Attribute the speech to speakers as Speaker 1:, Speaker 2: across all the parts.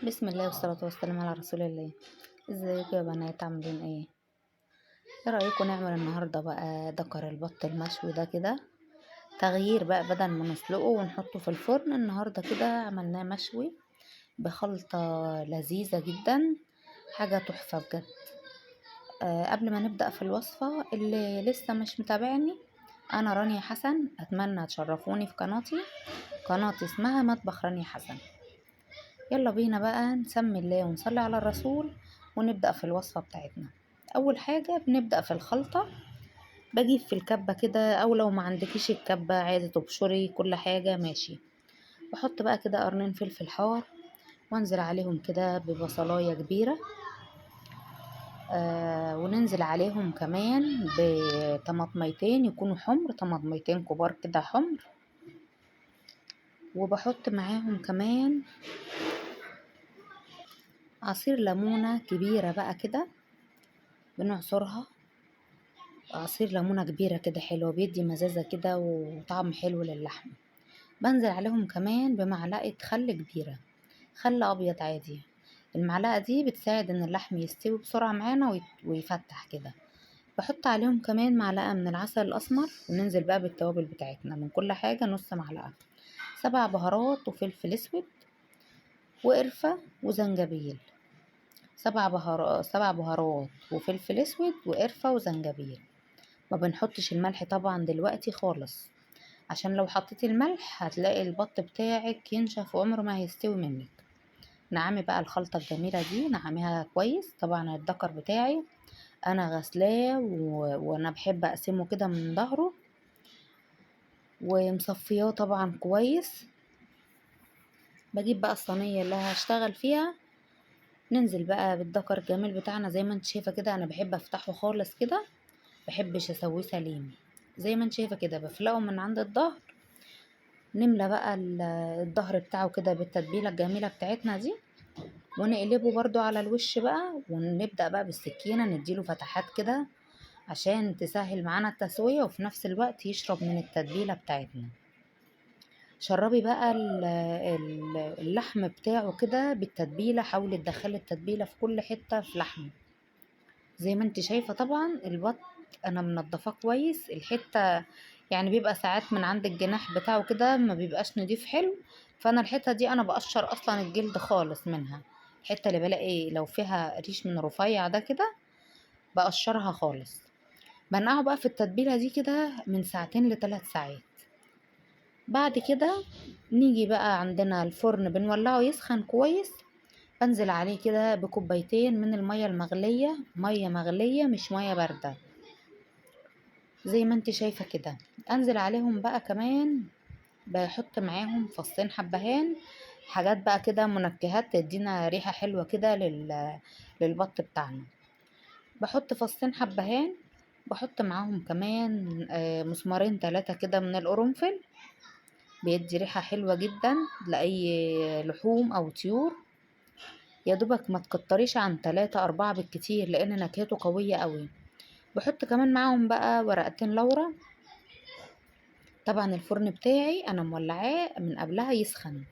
Speaker 1: بسم الله والصلاة والسلام على رسول الله. ازيكم يا بنات، عاملين ايه؟ ايه رأيكم نعمل النهاردة بقى دكر البط المشوي ده كده تغيير بقى، بدل ما نسلقه ونحطه في الفرن النهاردة كده عملناه مشوي بخلطة لذيذة جدا، حاجة تحفة بجد. قبل ما نبدأ في الوصفة، اللي لسه مش متابعني، انا رانيا حسن، اتمنى تشرفوني في قناتي اسمها مطبخ رانيا حسن. يلا بينا بقى نسمي الله ونصلي على الرسول ونبدأ في الوصفة بتاعتنا. أول حاجة بنبدأ في الخلطة. بجيب في الكبة كده، أو لو ما عندكيش الكبة عايزة تبشري كل حاجة ماشي. بحط بقى كده قرنين فلفل حار، وانزل عليهم كده ببصلاية كبيرة. وننزل عليهم كمان بطماطميتين يكونوا حمر، طماطميتين كبار كده حمر. وبحط معاهم كمان عصير ليمونة كبيرة بقى كده، بنعصرها. عصير ليمونة كبيرة كده حلوة، بيدي مزازة كده وطعم حلو للحم. بنزل عليهم كمان بمعلقة خل كبيرة، خل أبيض عادي. المعلقة دي بتساعد ان اللحم يستوي بسرعة معانا ويفتح كده. بحط عليهم كمان معلقة من العسل الأسمر، وننزل بقى بالتوابل بتاعتنا من كل حاجة نص معلقة. 7 بهارات وفلفل اسود وقرفة وزنجبيل. 7 بهارات وفلفل اسود وقرفة وزنجبيل. ما بنحطش الملح طبعا دلوقتي خالص، عشان لو حطيتي الملح هتلاقي البط بتاعك ينشف وعمره ما هيستوي منك. نعمي بقى الخلطة الجميلة دي، نعميها كويس. طبعا الدكر بتاعي انا غسلاه وانا بحب اقسمه كده من ظهره، ومصفياه طبعا كويس. بجيب بقى الصينية اللي هشتغل فيها، ننزل بقى بالدكر الجميل بتاعنا. زي ما انت شايفة كده، انا بحب افتحه خالص كده، بحبش اسويه سليم. زي ما انت شايفة كده بفلقه من عند الظهر. نملى بقى الظهر بتاعه كده بالتتبيلة الجميلة بتاعتنا دي، ونقلبه برضو على الوش بقى، ونبدأ بقى بالسكينة نديله فتحات كده عشان تسهل معانا التسوية، وفي نفس الوقت يشرب من التتبيلة بتاعتنا. شربي بقى اللحم بتاعه كده بالتتبيلة، حاولي تدخلي التتبيلة في كل حتة في لحمه. زي ما انت شايفة طبعا البط انا منضفاه كويس. الحتة يعني بيبقى ساعات من عند الجناح بتاعه كده ما بيبقاش نضيف حلو، فانا الحتة دي انا بقشر اصلا الجلد خالص منها. الحتة اللي بلاقي لو فيها ريش من رفيع ده كده بقشرها خالص. بنقعه بقى في التتبيلة دي كده من 2 ل3 ساعات. بعد كده نيجي بقى عندنا الفرن بنولعه يسخن كويس. بنزل عليه كده بكوبايتين من المية المغلية، مية مغلية مش مية باردة. زي ما انت شايفة كده انزل عليهم بقى كمان، بحط معاهم فصين حبهان، حاجات بقى كده منكهات تدينا ريحة حلوة كده للبط بتاعنا. بحط فصين حبهان، بحط معاهم كمان مسمارين 3 كده من القرنفل، بيدي ريحة حلوة جدا لأي لحوم أو طيور. يا دوبك ما تكتريش عن 3 4 بالكتير، لأن نكهته قوية قوي. بحط كمان معاهم بقى ورقتين لورا. طبعا الفرن بتاعي انا مولعاه من قبلها يسخن،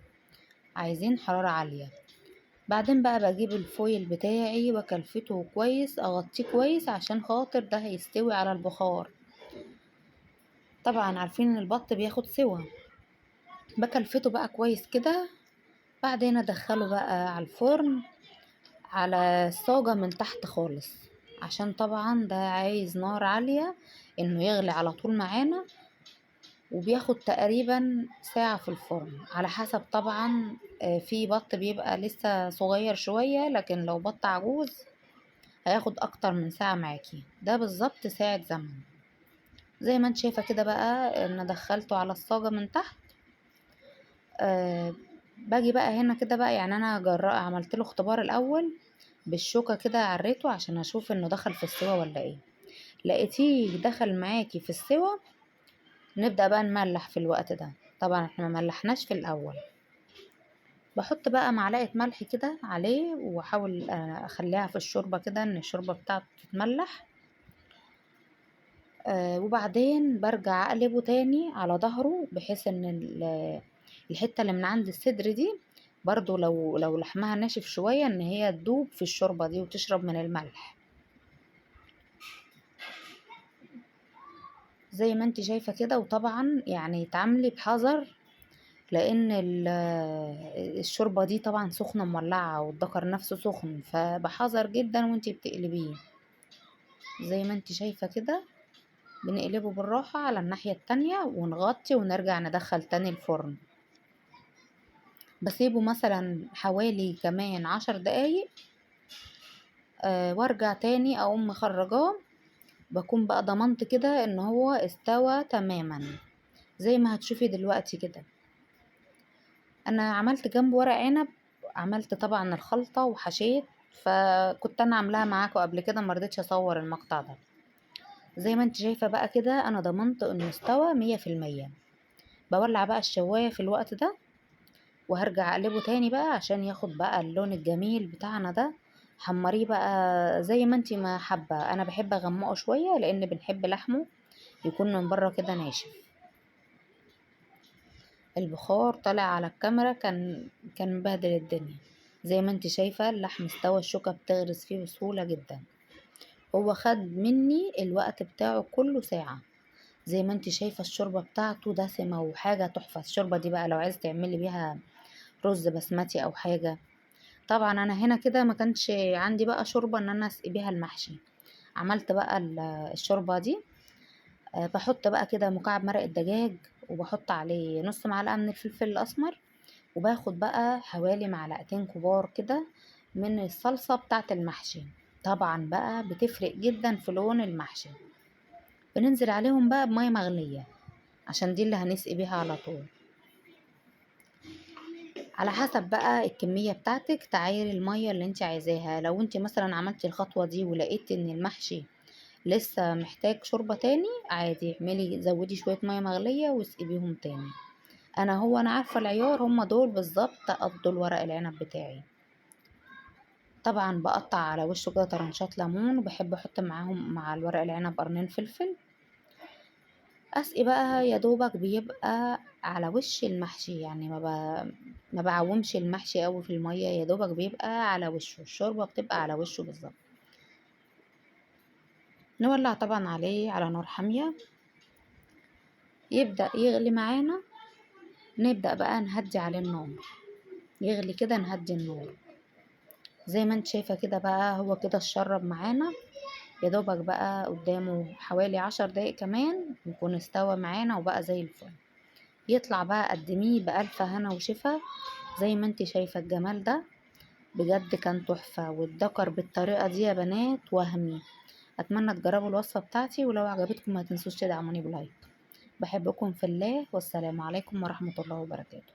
Speaker 1: عايزين حرارة عالية. بعدين بقى بجيب الفويل بتاعي وكلفته كويس، اغطيه كويس عشان خاطر ده هيستوي على البخار. طبعا عارفين ان البط بياخد سوا. بكلفته بقى كويس كده. بعدين ادخله بقى على الفرن على الصاجة من تحت خالص، عشان طبعا ده عايز نار عالية انه يغلي على طول معانا. وبياخد تقريبا ساعة في الفرن على حسب طبعا. في بط بيبقى لسه صغير شوية، لكن لو بط عجوز هياخد اكتر من ساعة معاكي. ده بالظبط ساعة زمن. زي ما انت شايفة كده بقى انا دخلته على الصاجة من تحت. أه باجي بقى هنا كده بقى، يعني انا عملت له اختبار الاول بالشوكة كده، عريته عشان اشوف انه دخل في السوا ولا ايه. لقيتيه دخل معاكي في السوا، نبدأ بقى نملح في الوقت ده. طبعا احنا ما ملحناش في الاول. بحط بقى معلقة ملح كده عليه، واحاول اخليها في الشوربة كده ان الشوربة بتاعته تتملح. وبعدين برجع اقلبه تاني على ظهره، بحيث ان الحتة اللي من عند الصدر دي برضو لو لحمها ناشف شوية ان هي تدوب في الشوربة دي وتشرب من الملح. زي ما انت شايفة كده. وطبعا يعني تعاملي بحذر، لان الشوربة دي طبعا سخنة مولعة والدكر نفسه سخن، فبحذر جدا وانت بتقلبيه. زي ما انت شايفة كده بنقلبه بالراحة على الناحية التانية ونغطي ونرجع ندخل تاني الفرن. بسيبه مثلا حوالي كمان 10 دقايق، وارجع تاني اقوم مخرجاه. بكون بقى ضمنت كده ان هو استوى تماما زي ما هتشوفي دلوقتي كده. انا عملت جنب ورق عنب، عملت طبعا الخلطة وحشيت، فكنت انا عاملاها معاكم قبل كده، مرضتش اصور المقطع ده. زي ما انت شايفة بقى كده انا ضمنت انه استوى 100%. بولع بقى الشواية في الوقت ده وهرجع اقلبه تاني بقى عشان ياخد بقى اللون الجميل بتاعنا ده. حمريه بقى زي ما انتي ما حابة، انا بحب اغمقه شوية لان بنحب لحمه يكون من بره كده ناشف. البخار طالع على الكاميرا كان مبهدل الدنيا. زي ما انتي شايفة اللحم استوى، الشوكة بتغرز فيه بسهولة جدا. هو خد مني الوقت بتاعه كله ساعة. زي ما انتي شايفة الشوربة بتاعته دسمة وحاجة تحفة. الشوربة دي بقى لو عايزة تعملي بيها رز بسمتي او حاجة. طبعا انا هنا كده ما كانش عندي بقى شوربة ان انا اسقي بيها المحشي. عملت بقى الشوربة دي. بحط بقى كده مكعب مرق الدجاج، وبحط عليه نص معلقة من الفلفل الاسمر، وباخد بقى حوالي معلقتين كبار كده من الصلصة بتاعة المحشي. طبعا بقى بتفرق جدا في لون المحشي. بننزل عليهم بقى بمية مغلية عشان دي اللي هنسقي بيها على طول. على حسب بقى الكمية بتاعتك تعايري المية اللي انت عايزاها. لو انت مثلا عملتي الخطوة دي ولقيت ان المحشي لسه محتاج شوربة تاني، عادي اعملي زودي شوية مية مغلية واسقي بيهم تاني. انا عارفة العيار هم دول بالظبط قضوا الورق العنب بتاعي. طبعا بقطع على وشه كده طرنشات ليمون، وبحب احط معاهم مع الورق العنب قرنين فلفل. اسقي بقى يا دوبك بيبقى على وش المحشي، يعني ما بعومش المحشي قوي في الميه، يا دوبك بيبقى على وشه، الشوربه بتبقى على وشه بالظبط. نولع طبعا عليه على نار حاميه يبدأ يغلي معانا. نبدأ بقى نهدي عليه النار، يغلي كده نهدي النار. زي ما انت شايفة كده بقى هو كده اتشرب معانا. يا دوبك بقى قدامه حوالي 10 دقايق كمان يكون استوى معانا وبقى زي الفل. يطلع بقى قدميه بألف هنا وشفا. زي ما انت شايفة الجمال ده بجد كان تحفة، والدكر بالطريقة دي يا بنات وهمي. اتمنى تجربوا الوصفة بتاعتي، ولو عجبتكم ما تنسوش تدعموني بلايك. بحبكم في الله، والسلام عليكم ورحمة الله وبركاته.